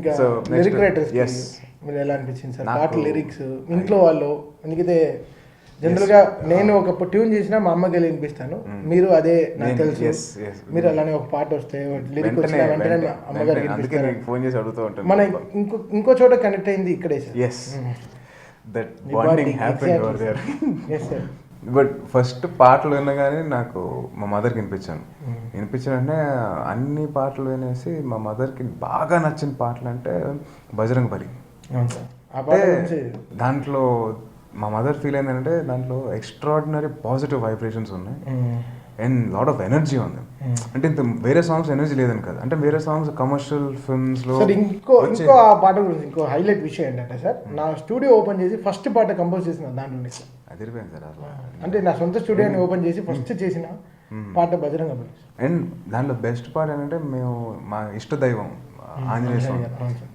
ఇంకా So, lyric writers yes. మీరు ఎలా అనిపించింది సార్ నాకు- పాటలు లిరిక్స్ ఇంట్లో వాళ్ళు ఎందుకైతే జనరల్గా నేను ఒక ట్యూన్ చేసినా మా అమ్మకి వెళ్ళి వినిపిస్తాను మీరు అదే నాకు తెలుసు yes. మీరు అలానే ఒక పాట వస్తే లిరిక్ వచ్చిన వెంటనే మా అమ్మగారికి అందుకే వినిపిస్తారు నీకు ఫోన్ చేసి అడుగుతూ ఉంటాను. మన ఇంకో చోట కనెక్ట్ అయింది ఇక్కడే sir yes that bonding happened over there. Yes sir but first పాటలు వినగానే నాకు మా మదర్కి వినిపించాను. వినిపించానంటే అన్ని పాటలు వినేసి మా మదర్కి బాగా నచ్చిన పాటలు అంటే బజరంగ్ బలి. అవును సార్ ఆ పాట గురించి దాంట్లో మా మదర్ ఫీల్ అయిందంటే దాంట్లో ఎక్స్ట్రాడినరీ పాజిటివ్ వైబ్రేషన్స్ ఉన్నాయి అండ్ లాట్ ఆఫ్ ఎనర్జీ ఉంది. అంటే ఇంత వేరే సాంగ్స్ ఎనర్జీ లేదని కదా, అంటే వేరే సాంగ్స్ కమర్షియల్ ఫిల్మ్స్లో. సార్ ఇంకో ఆ పాట గురించి ఇంకో హైలైట్ విషయం ఏంటంటే సార్ నా స్టూడియో ఓపెన్ చేసి ఫస్ట్ పాట కంపోజ్ చేసిన దాంట్లో సార్ అదిరిపోయింది సార్ అసలు. అంటే నా సొంత స్టూడియోని ఓపెన్ చేసి ఫస్ట్ చేసిన పాట బజరంగ బలి. అండ్ దాంట్లో బెస్ట్ పార్ట్ ఏంటంటే మేము మా ఇష్ట దైవం ఆంజనేయ స్వామి.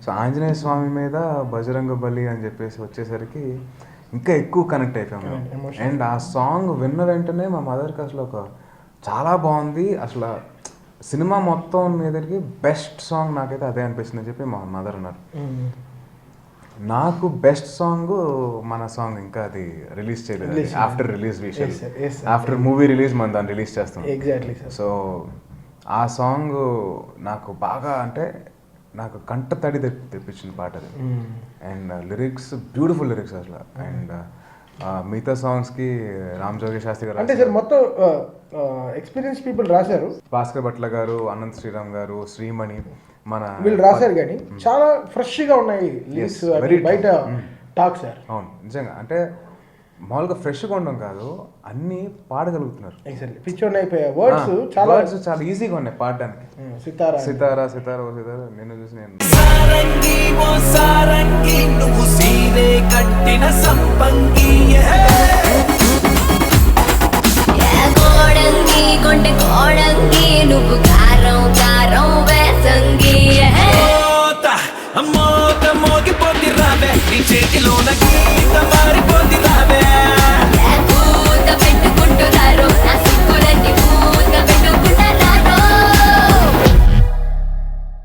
సో ఆంజనేయ స్వామి మీద బజరంగ బలి అని చెప్పేసి వచ్చేసరికి ఇంకా ఎక్కువ కనెక్ట్ అయిపోయాము. అండ్ ఆ సాంగ్ విన్న వెంటనే మా మదర్కి అసలు చాలా బాగుంది, అసలు సినిమా మొత్తం మీదకి బెస్ట్ సాంగ్ నాకైతే అదే అనిపిస్తుంది అని చెప్పి మా మదర్ అన్నారు. నాకు బెస్ట్ సాంగ్ మన సాంగ్ ఇంకా అది రిలీజ్ చేయలేదు. After release after movie release మనం దాన్ని రిలీజ్ చేస్తాం. Exactly sir. సో ఆ సాంగ్ నాకు బాగా అంటే నాకు కంట తడి తెప్పించిన పాట అది. అండ్ లిరిక్స్ బ్యూటిఫుల్ లిరిక్స్ అసలు. అండ్ మిగతా సాంగ్స్కి రామ్ జోగి శాస్త్రి గారు అంటే సార్ మొత్తం ఎక్స్పీరియన్స్ పీపుల్ రాశారు. భాస్కర్ భట్ల గారు, అనంత్ శ్రీరామ్ గారు, శ్రీమణి మన వీళ్ళు రాశారు కానీ చాలా ఫ్రెష్గా ఉన్నాయి లిరిక్స్ బయట టాక్ సార్. అవును నిజంగా, అంటే మామూలుగా ఫ్రెష్గా ఉండడం కాదు, అన్ని పాడగలుగుతున్నారు. ఎగ్జాక్ట్లీ పిచ్చోన్ అయిపోయా వర్డ్స్ చాలా చాలా ఈజీగా ఉన్నాయి పాడడానికి. సితారా సితారా సితారా ఓ సితారా నిన్ను చూసి నేను సారంగి ఓ సారంగి నువ్వు సీరే కట్టిన సంపంగి కోడంగి కొంటె కోడంగి నువ్వు కారం కారం వేసంగి మోత మోగిపోతి రావే నీ చేతిలోన